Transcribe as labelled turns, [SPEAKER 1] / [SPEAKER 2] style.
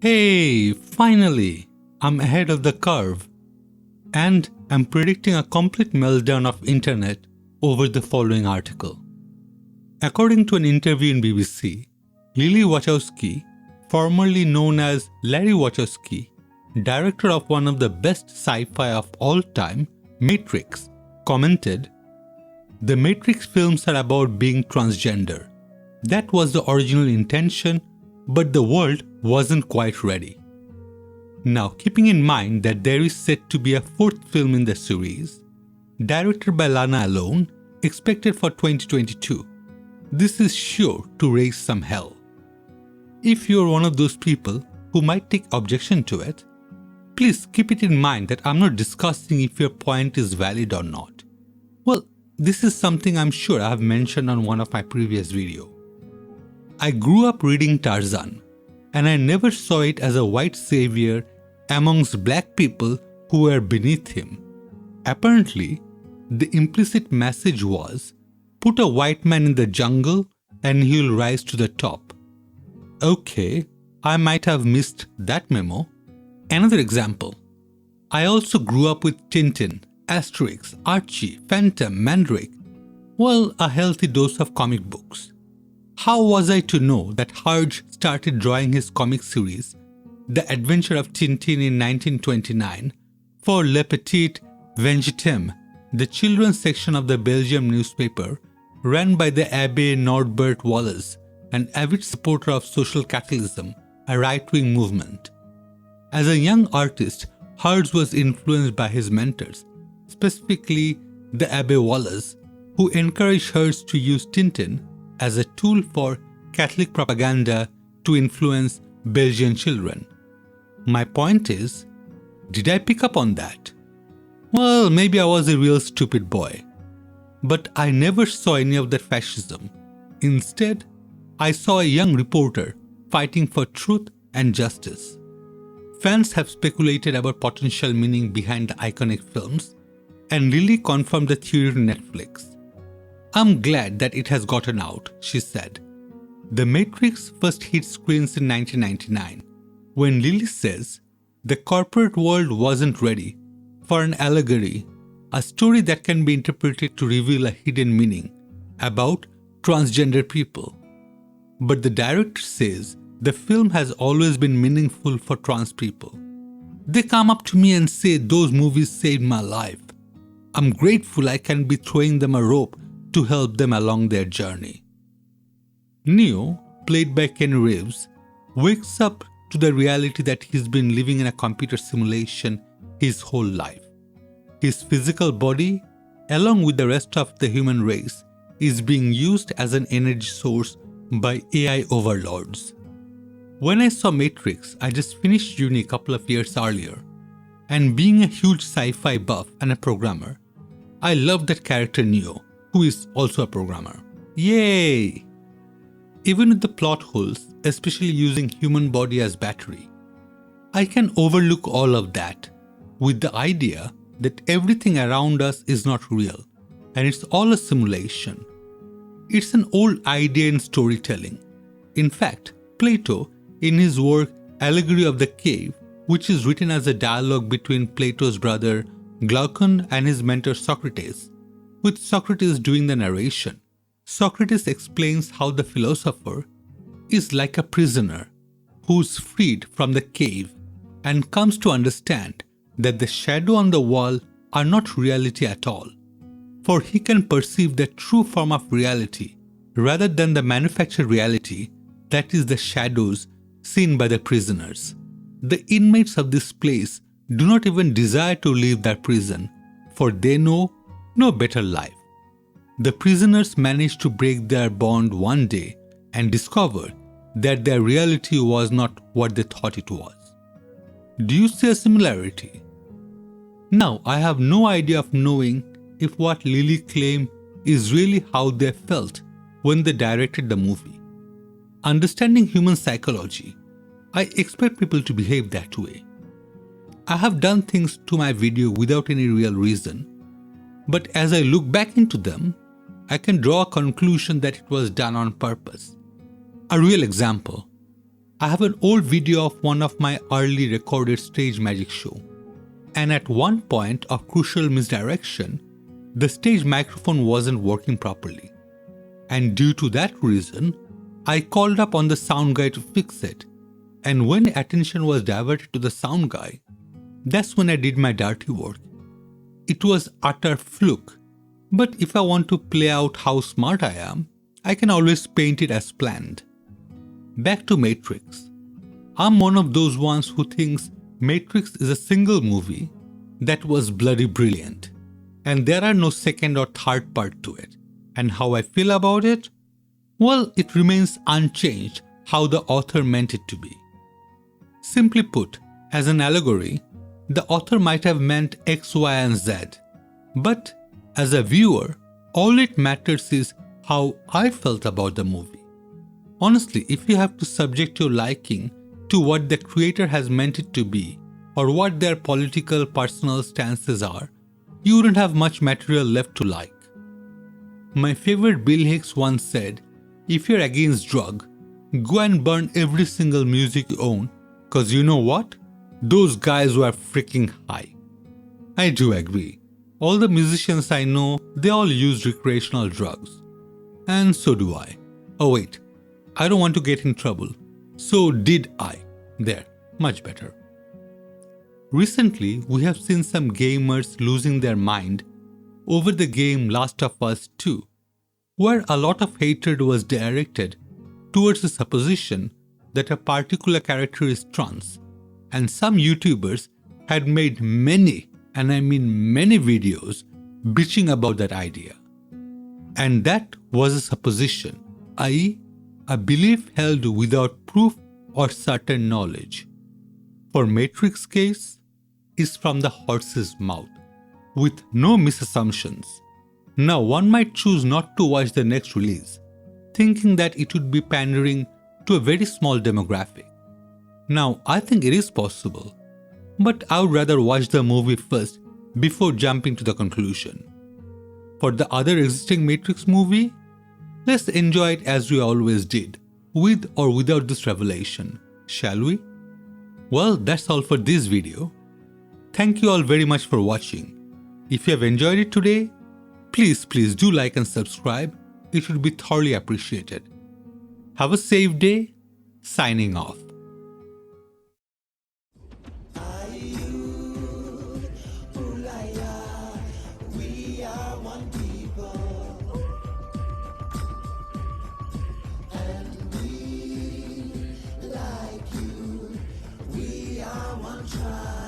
[SPEAKER 1] Hey, finally! I'm ahead of the curve. And I'm predicting a complete meltdown of internet over the following article. According to an interview in BBC, Lily Wachowski, formerly known as Larry Wachowski, director of one of the best sci-fi of all time, Matrix, commented, "The Matrix films are about being transgender. That was the original intention, but the world wasn't quite ready." Now, keeping in mind that there is set to be a fourth film in the series, directed by Lana Alone, expected for 2022, this is sure to raise some hell. If you're one of those people who might take objection to it, please keep it in mind that I'm not discussing if your point is valid or not. Well, this is something I'm sure I have mentioned on one of my previous videos. I grew up reading Tarzan, and I never saw it as a white savior amongst black people who were beneath him. Apparently, the implicit message was, put a white man in the jungle and he'll rise to the top. Okay, I might have missed that memo. Another example. I also grew up with Tintin, Asterix, Archie, Phantom, Mandrake. Well, a healthy dose of comic books. How was I to know that Harge started drawing his comic series, The Adventure of Tintin, in 1929 for Le Petit Vingtième, the children's section of the Belgium newspaper run by the Abbe Norbert Wallace, an avid supporter of social capitalism, a right-wing movement. As a young artist, Harge was influenced by his mentors, specifically the Abbe Wallace, who encouraged Harge to use Tintin as a tool for Catholic propaganda to influence Belgian children. My point is, did I pick up on that? Well, maybe I was a real stupid boy. But I never saw any of that fascism. Instead, I saw a young reporter fighting for truth and justice. Fans have speculated about potential meaning behind the iconic films, and Lily confirmed the theory to Netflix. "I'm glad that it has gotten out," she said. The Matrix first hit screens in 1999, when Lily says the corporate world wasn't ready for an allegory, a story that can be interpreted to reveal a hidden meaning about transgender people. But the director says the film has always been meaningful for trans people. They come up to me and say those movies saved my life. I'm grateful I can be throwing them a rope to help them along their journey. Neo, played by Ken Reeves, wakes up to the reality that he's been living in a computer simulation his whole life. His physical body, along with the rest of the human race, is being used as an energy source by AI overlords. When I saw Matrix, I just finished uni a couple of years earlier, and being a huge sci-fi buff and a programmer, I loved that character Neo, who is also a programmer. Yay! Even with the plot holes, especially using human body as battery, I can overlook all of that with the idea that everything around us is not real and it's all a simulation. It's an old idea in storytelling. In fact, Plato, in his work Allegory of the Cave, which is written as a dialogue between Plato's brother Glaucon and his mentor Socrates, with Socrates doing the narration, Socrates explains how the philosopher is like a prisoner who's freed from the cave and comes to understand that the shadow on the wall are not reality at all, for he can perceive the true form of reality rather than the manufactured reality that is the shadows seen by the prisoners. The inmates of this place do not even desire to leave their prison, for they know no better life. The prisoners manage to break their bond one day and discover that their reality was not what they thought it was. Do you see a similarity? Now, I have no idea of knowing if what Lily claimed is really how they felt when they directed the movie. Understanding human psychology, I expect people to behave that way. I have done things to my video without any real reason, but as I look back into them, I can draw a conclusion that it was done on purpose. A real example. I have an old video of one of my early recorded stage magic show, and at one point of crucial misdirection, the stage microphone wasn't working properly. And due to that reason, I called up on the sound guy to fix it, and when attention was diverted to the sound guy, that's when I did my dirty work. It was utter fluke, but if I want to play out how smart I am, I can always paint it as planned. Back to Matrix. I'm one of those ones who thinks Matrix is a single movie that was bloody brilliant, and there are no second or third part to it. And how I feel about it? Well, it remains unchanged how the author meant it to be. Simply put, as an allegory, the author might have meant X, Y, and Z, but as a viewer, all it matters is how I felt about the movie. Honestly, if you have to subject your liking to what the creator has meant it to be, or what their political personal stances are, you wouldn't have much material left to like. My favorite Bill Hicks once said, if you're against drug, go and burn every single music you own, cause you know what? Those guys were freaking high. I do agree. All the musicians I know, they all use recreational drugs. And so do I. Oh wait, I don't want to get in trouble. So did I. There, much better. Recently, we have seen some gamers losing their mind over the game Last of Us 2, where a lot of hatred was directed towards the supposition that a particular character is trans, and some YouTubers had made many, and I mean many videos bitching about that idea. And that was a supposition, i.e., a belief held without proof or certain knowledge. For Matrix case, is from the horse's mouth, with no misassumptions. Now one might choose not to watch the next release, thinking that it would be pandering to a very small demographic. Now I think it is possible, but I would rather watch the movie first before jumping to the conclusion. For the other existing Matrix movie, let's enjoy it as we always did, with or without this revelation, shall we? Well, that's all for this video. Thank you all very much for watching. If you have enjoyed it today, please do like and subscribe. It would be thoroughly appreciated. Have a safe day. Signing off.
[SPEAKER 2] Try.